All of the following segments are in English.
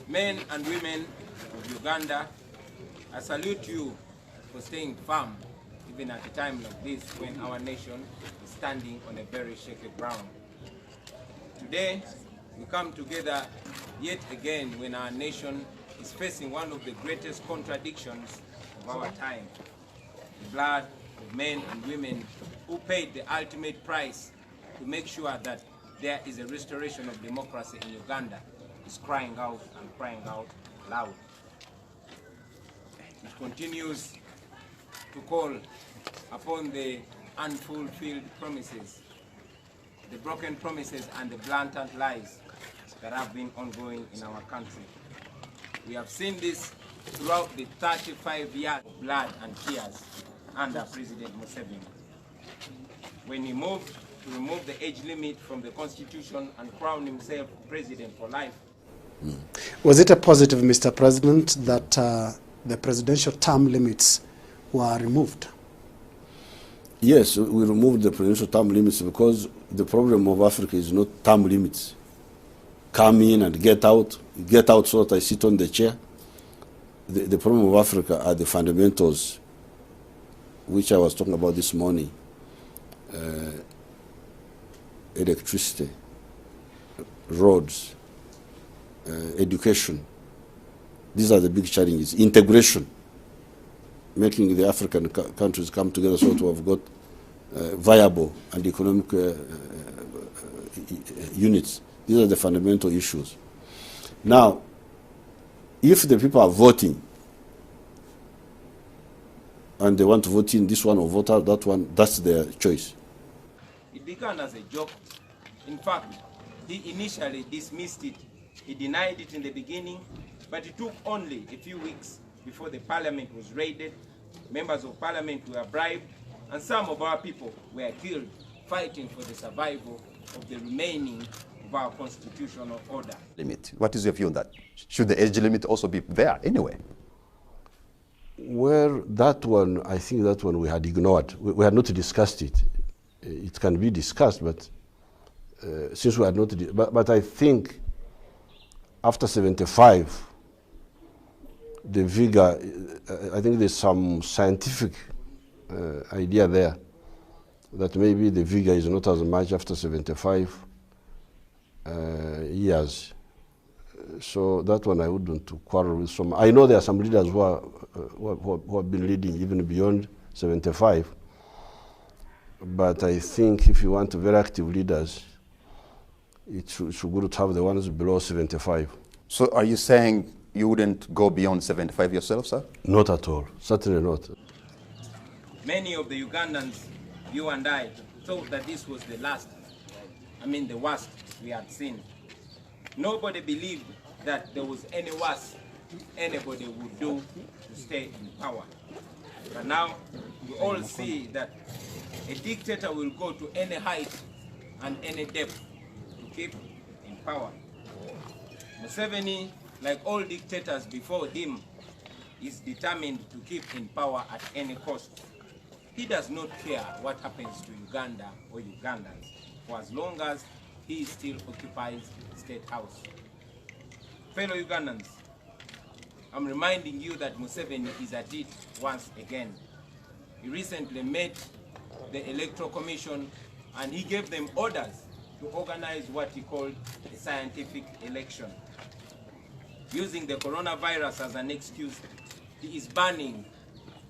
Men and women of Uganda, I salute you for staying firm even at a time like this when our nation is standing on a very shaky ground. Today, we come together yet again when our nation is facing one of the greatest contradictions of our time. The blood of men and women who paid the ultimate price to make sure that there is a restoration of democracy in Uganda is crying out and crying out loud. It continues to call upon the unfulfilled promises, the broken promises and the blatant lies that have been ongoing in our country. We have seen this throughout the 35 years of blood and tears under President Museveni. When he moved to remove the age limit from the Constitution and crown himself president for life. Was it a positive, Mr. President, that the presidential term limits were removed? Yes, we removed the presidential term limits because the problem of Africa is not term limits. Come in and get out so that I sit on the chair. The problem of Africa are the fundamentals, which I was talking about this morning. Electricity, roads, education. These are the big challenges. Integration, making the African countries come together so to have got viable and economic units. These are the fundamental issues. Now, if the people are voting and they want to vote in this one or vote out that one, that's their choice. It began as a joke. In fact, he initially dismissed it. He denied it in the beginning, but it took only a few weeks before the parliament was raided. Members of parliament were bribed, and some of our people were killed fighting for the survival of the remaining of our constitutional order. Limit. What is your view on that? Should the age limit also be there anyway? Well, that one, I think that one we had ignored. We had not discussed it. It can be discussed, but since we had not, but I think after 75, the vigor, I think there's some scientific idea there that maybe the vigor is not as much after 75 years. So that one I wouldn't quarrel with some. I know there are some leaders who have been leading even beyond 75. But I think if you want very active leaders, it should good to have the ones below 75. So are you saying you wouldn't go beyond 75 yourself, sir? Not at all, certainly not. Many of the Ugandans, you and I, thought that this was the worst we had seen. Nobody believed that there was any worse anybody would do to stay in power. But now we all see that a dictator will go to any height and any depth to keep in power. Museveni, like all dictators before him, is determined to keep in power at any cost. He does not care what happens to Uganda or Ugandans, for as long as he still occupies State House. Fellow Ugandans, I'm reminding you that Museveni is at it once again. He recently met the Electoral Commission and he gave them orders to organize what he called a scientific election. Using the coronavirus as an excuse, he is banning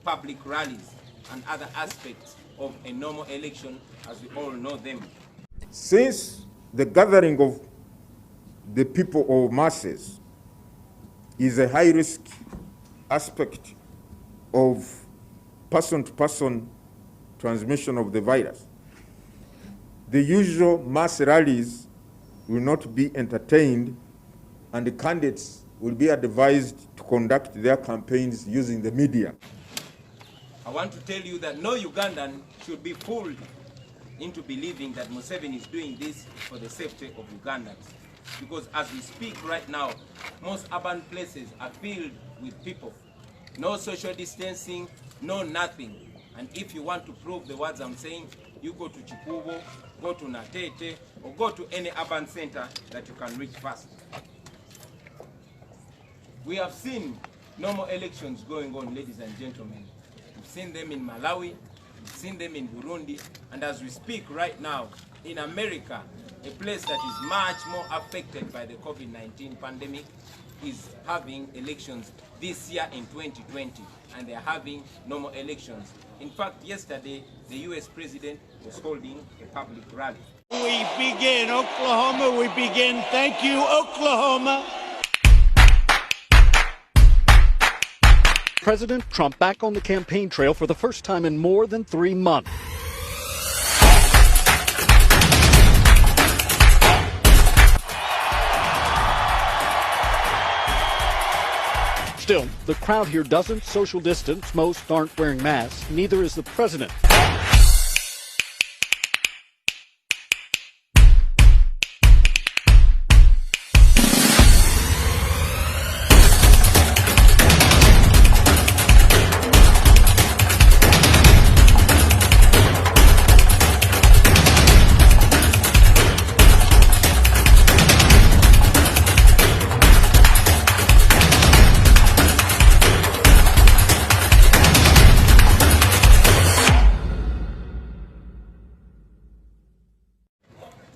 public rallies and other aspects of a normal election as we all know them. Since the gathering of the people or masses is a high-risk aspect of person-to-person transmission of the virus, the usual mass rallies will not be entertained, and the candidates will be advised to conduct their campaigns using the media. I want to tell you that no Ugandan should be fooled into believing that Museveni is doing this for the safety of Ugandans. Because as we speak right now, most urban places are filled with people. No social distancing, no nothing. And if you want to prove the words I'm saying, you go to Chikubo, go to Natete, or go to any urban center that you can reach fast. We have seen normal elections going on, ladies and gentlemen. We've seen them in Malawi, we've seen them in Burundi, and as we speak right now, in America, a place that is much more affected by the COVID-19 pandemic is having elections this year in 2020, and they're having normal elections. In fact, yesterday, the US president was holding a public rally. We begin, Oklahoma, we begin. Thank you, Oklahoma. President Trump back on the campaign trail for the first time in more than 3 months. Still, the crowd here doesn't social distance. Most aren't wearing masks. Neither is the president.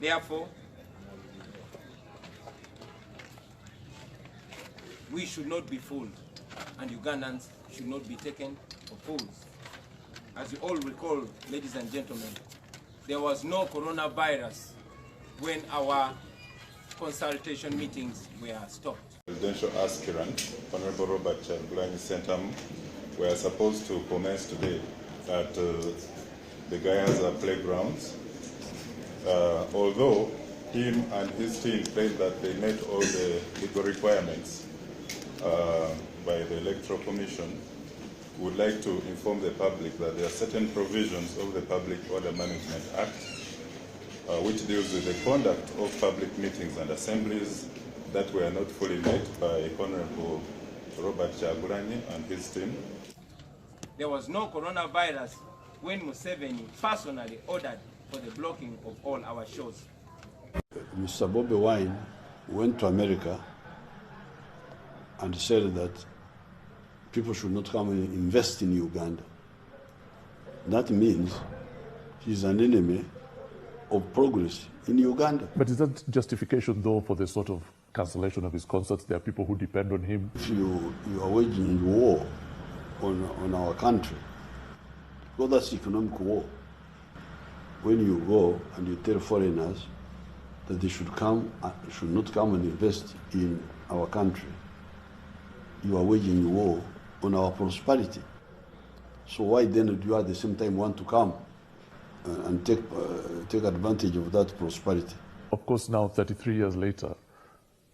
Therefore, we should not be fooled, and Ugandans should not be taken for fools. As you all recall, ladies and gentlemen, there was no coronavirus when our consultation meetings were stopped. Presidential aspirant, Honorable Robert Chagulanyi Sentamu, were supposed to commence today at the Gayaza playgrounds. Although him and his team claim that they met all the legal requirements by the Electoral Commission, would like to inform the public that there are certain provisions of the Public Order Management Act which deals with the conduct of public meetings and assemblies that were not fully met by Honorable Robert Chagulanyi and his team. There was no coronavirus when Museveni personally ordered for the blocking of all our shows. Mr. Bobi Wine went to America and said that people should not come and invest in Uganda. That means he's an enemy of progress in Uganda. But is that justification, though, for the sort of cancellation of his concerts? There are people who depend on him. If you are waging war on our country, well, that's economic war. When you go and you tell foreigners that they should not come and invest in our country, you are waging war on our prosperity. So why then do you at the same time want to come and take advantage of that prosperity? Of course, now 33 years later,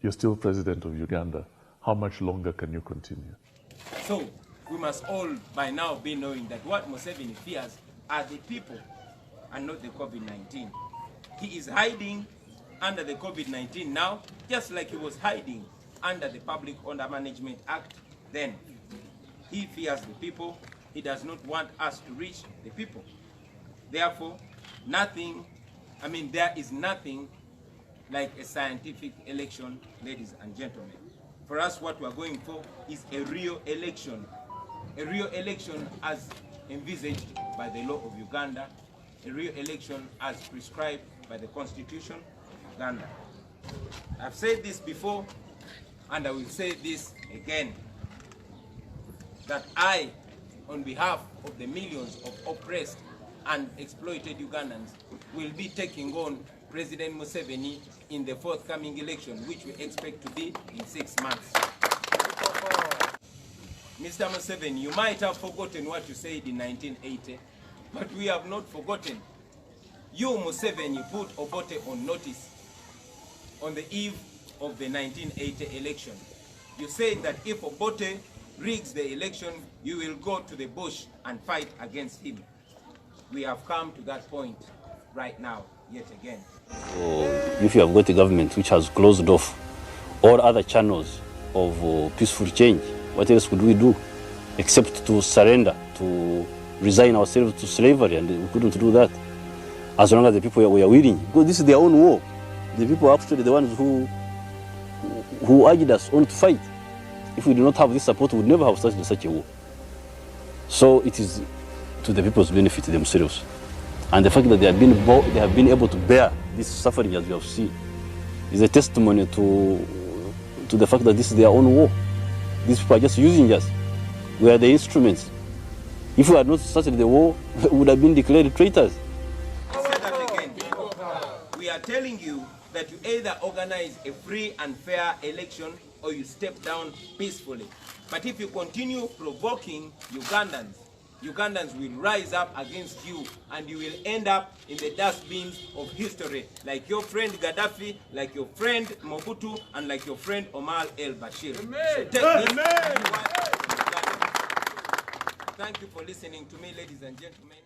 you're still president of Uganda. How much longer can you continue? So we must all by now be knowing that what Museveni fears are the people and not the COVID-19. He is hiding under the COVID-19 now, just like he was hiding under the Public Order Management Act then. He fears the people. He does not want us to reach the people. Therefore, there is nothing like a scientific election, ladies and gentlemen. For us, what we're going for is a real election. A real election as envisaged by the law of Uganda, a real election as prescribed by the Constitution of Uganda. I've said this before, and I will say this again, that I, on behalf of the millions of oppressed and exploited Ugandans, will be taking on President Museveni in the forthcoming election, which we expect to be in 6 months. Mr. Museveni, you might have forgotten what you said in 1980, but we have not forgotten. You, Museveni, put Obote on notice on the eve of the 1980 election. You said that if Obote rigs the election, you will go to the bush and fight against him. We have come to that point right now, yet again. If you have got a government which has closed off all other channels of peaceful change, what else could we do except to surrender, to resign ourselves to slavery? And we couldn't do that as long as the people were willing, because this is their own war. The people are actually the ones who urged us on to fight. If we do not have this support, we would never have started such a war. So it is to the people's benefit themselves. And the fact that they have been able to bear this suffering as we have seen is a testimony to the fact that this is their own war. These people are just using us. We are the instruments. If we had not started the war, we would have been declared traitors. We are telling you that you either organize a free and fair election or you step down peacefully. But if you continue provoking Ugandans, Ugandans will rise up against you and you will end up in the dustbins of history, like your friend Gaddafi, like your friend Mobutu, and like your friend Omar el-Bashir. So take this. Thank you for listening to me, ladies and gentlemen.